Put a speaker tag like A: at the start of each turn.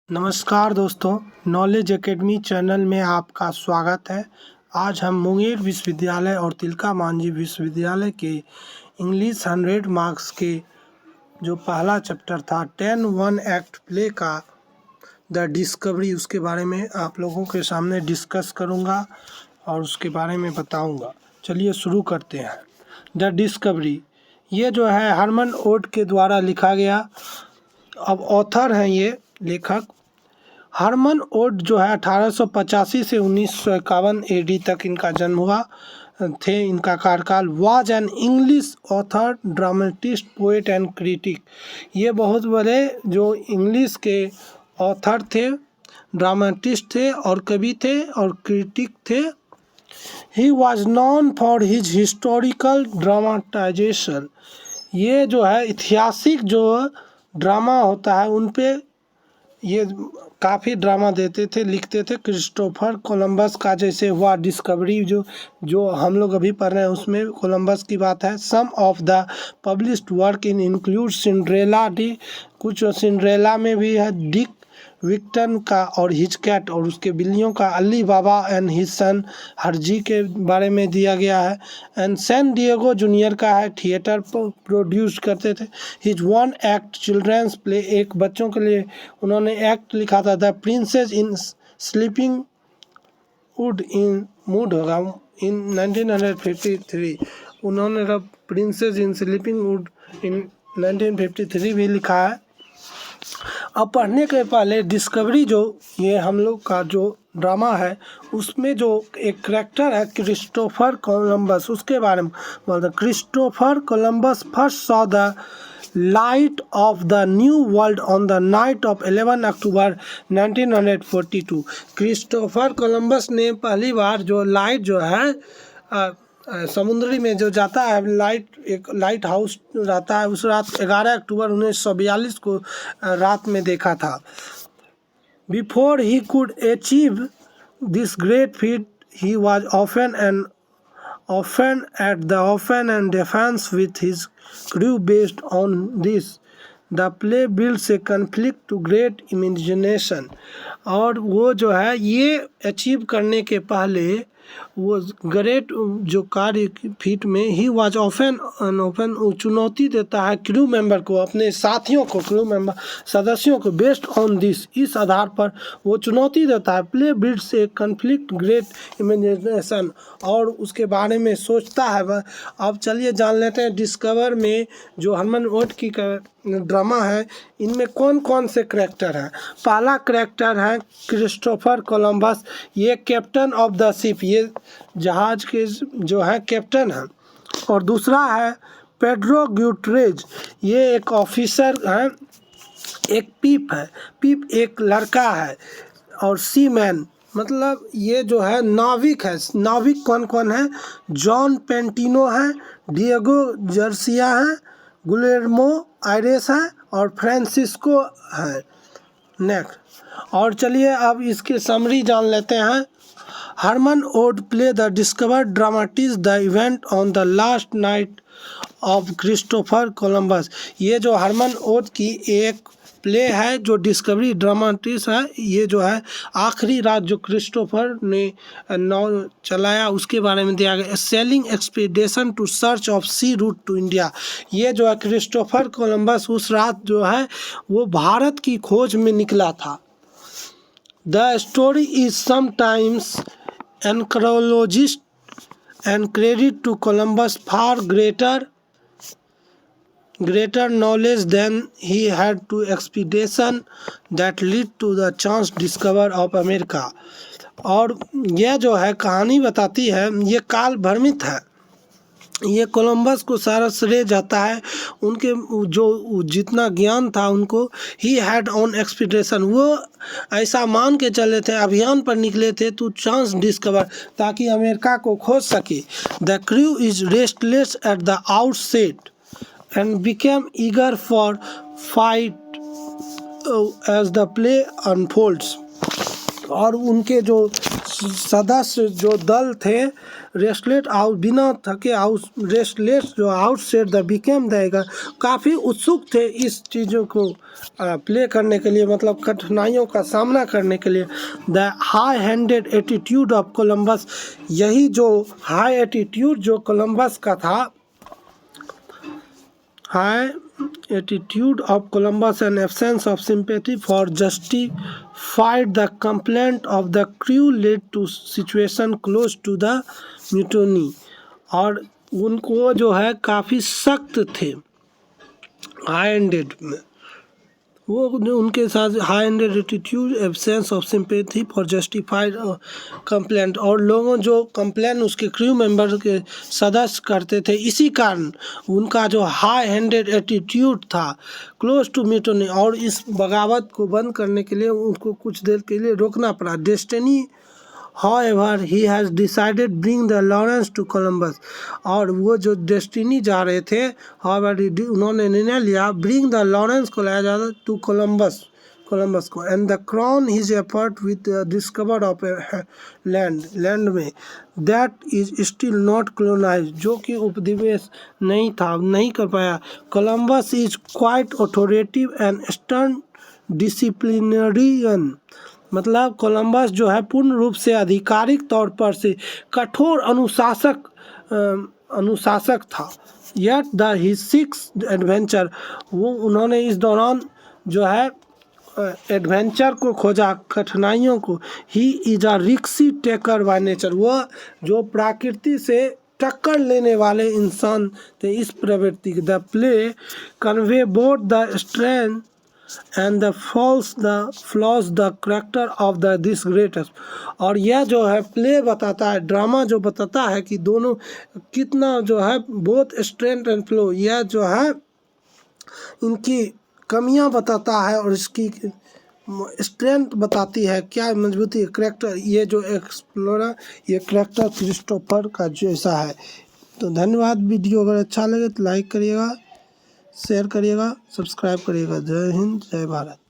A: नमस्कार दोस्तों, knowledge academy channel में आपका स्वागत है। आज हम मुंगेर विश्वविद्यालय और तिलका मांझी विश्वविद्यालय के इंग्लिश 100 मार्क्स के जो पहला चैप्टर था 10-1 एक्ट प्ले का द डिस्कवरी, उसके बारे में आप लोगों के सामने डिस्कस करूंगा और उसके बारे में बताऊंगा। चलिए शुरू करते हैं। द डिस्कवरी ये जो है हरमन ओट के द्वारा लिखा गया। अब ऑथर हैं ये लेखक हरमन ओट जो है 1885 से 1951 एडी तक इनका जन्म हुआ थे। इनका कार्यकाल was an English author, dramatist, poet and critic. ये बहुत बड़े जो इंग्लिश के ऑथर थे, ड्रामेटिस्ट थे और कवि थे और क्रिटिक थे। He was non for his historical dramatisation. ये जो है ऐतिहासिक जो ड्रामा होता है उन पे ये काफ़ी ड्रामा देते थे, लिखते थे। क्रिस्टोफर कोलंबस का जैसे हुआ डिस्कवरी जो हम लोग अभी पढ़ रहे हैं उसमें कोलंबस की बात है। Some of the published work in include Cinderella डी, कुछ सिंड्रेला में भी है, डिक विक्टन का और हिचकैट और उसके बिल्लियों का, अली बाबा एंड हिज सन हरजी के बारे में दिया गया है। एंड सैन डिएगो जूनियर का है, थिएटर प्रोड्यूस करते थे। His one act children's play, एक बच्चों के लिए उन्होंने एक्ट लिखा था। The princess in sleeping wood in mood होगा इन 1953। उन्होंने the princess in sleeping wood in 1953 भी लिखा है। अब पढ़ने के पहले डिस्कवरी जो ये हम लोग का जो ड्रामा है उसमें जो एक करैक्टर है क्रिस्टोफर कोलंबस, उसके बारे में बोलते हैं। Christopher Columbus first saw the light of the new world on the night of 11 October 1942। Christopher Columbus ने पहली बार जो लाइट जो है समुद्री में जो जाता है, एक लाइट हाउस रहता है, उस रात 11 अक्टूबर 1942 को रात में देखा था। Before he could achieve this great feat he was often and defence with his crew based on this. The play builds a conflict to great imagination. और वो जो है ये अचीव करने के पहले वो ग्रेट जो कार्य फीट में ही वाज ऑफन चुनौती देता है क्रू मेंबर को, अपने साथियों को, क्रू मेंबर सदस्यों को। बेस्ड ऑन दिस, इस आधार पर वो चुनौती देता है। Play builds a conflict great imagination, और उसके बारे में सोचता है। अब चलिए जान लेते हैं डिस्कवर में जो हरमन ओट की ड्रामा है इनमें कौन कौन से करैक्टर हैं। पहला करैक्टर है क्रिस्टोफर कोलंबस, ये कैप्टन ऑफ द शिप, ये जहाज के जो है कैप्टन है। और दूसरा है पेड्रो ग्यूटरेज, ये एक ऑफिसर है। एक पीप है, पीप एक लड़का है। और सीमैन मतलब ये जो है नाविक है। नाविक कौन कौन है? जॉन पेंटिनो है, डिएगो जर्सिया है, गुलेर्मो आयरेस है और फ्रांसिस्को है। नेक्स्ट, और चलिए अब इसके समरी जान लेते हैं। Hermann Ott play the discover dramatizes the event on the last night of Christopher Columbus. ये जो हरमन ओट की एक प्ले है जो डिस्कवरी ड्रामाटिस है, ये जो है आखिरी रात जो क्रिस्टोफर ने नाव चलाया उसके बारे में दिया गया। Sailing expedition to search of sea route to India, ये जो है क्रिस्टोफर कोलंबस उस रात जो है वो भारत की खोज में निकला था। द स्टोरी इज समटाइम्स एनक्रोलॉजिस्ट and credit to Columbus far greater knowledge than he had to expedition that lead to the chance discover of America। और यह जो है कहानी बताती है ये काल भ्रमित है। ये कोलंबस को सारा श्रेय जाता है, उनके जो जितना ज्ञान था उनको। ही हैड ऑन एक्सपीडिशन, वो ऐसा मान के चले थे, अभियान पर निकले थे टू चांस डिस्कवर, ताकि अमेरिका को खोज सके। The crew is restless at the outset and became eager for fight as the play unfolds. और उनके जो सदस्य जो दल थे रेस्टलेस आउट बिना थके रेस्टलेस जो आउटसेट द बिकेम देगा काफ़ी उत्सुक थे इस चीज़ों को प्ले करने के लिए, मतलब कठिनाइयों का सामना करने के लिए। The high handed attitude of Columbus, यही जो हाई एटीट्यूड जो कोलंबस का था, high attitude of Columbus and absence of sympathy for justified the complaint of the crew led to situation close to the mutiny। और उनको जो है काफ़ी सख्त थे हाई एंडेड में, वो उनके साथ high ended attitude, absence of sympathy for justified complaint, और लोगों जो कंप्लेन उसके क्रू मेंबर के सदस्य करते थे, इसी कारण उनका जो हाई हैंडेड एटीट्यूड था क्लोज टू म्यूटनी, और इस बगावत को बंद करने के लिए उनको कुछ देर के लिए रोकना पड़ा। Destiny However, he has decided bring the Lawrence to Columbus, और वो जो डेस्टिनी जा रहे थे, however उन्होंने निर्णय लिया bring the Lawrence को लाया जाता to कोलंबस को, and the crown his effort with the discover of a land में that is still not colonized, जो कि उपनिवेश नहीं था, नहीं कर पाया। Columbus is quite authoritative and stern disciplinarian, मतलब कोलंबस जो है पूर्ण रूप से आधिकारिक तौर पर से कठोर अनुशासक था। Yet the his sixth adventure, वो उन्होंने इस दौरान जो है एडवेंचर को खोजा, कठिनाइयों को। ही इज अ रिक्सी टेकर बाय नेचर, वह जो प्रकृति से टक्कर लेने वाले इंसान थे इस प्रवृत्ति के। The play convey both the strength and the flaws the character of the this greatest, और यह जो है प्ले बताता है, ड्रामा जो बताता है कि दोनों कितना जो है बोथ स्ट्रेंथ एंड फ्लो, यह जो है इनकी कमियां बताता है और इसकी स्ट्रेंथ बताती है, क्या मजबूती है करेक्टर, ये जो एक्सप्लोरर ये करेक्टर क्रिस्टोफर का जैसा है। तो धन्यवाद। वीडियो अगर अच्छा लगे तो लाइक करिएगा, शेयर करिएगा, सब्सक्राइब करिएगा। जय हिंद, जय भारत।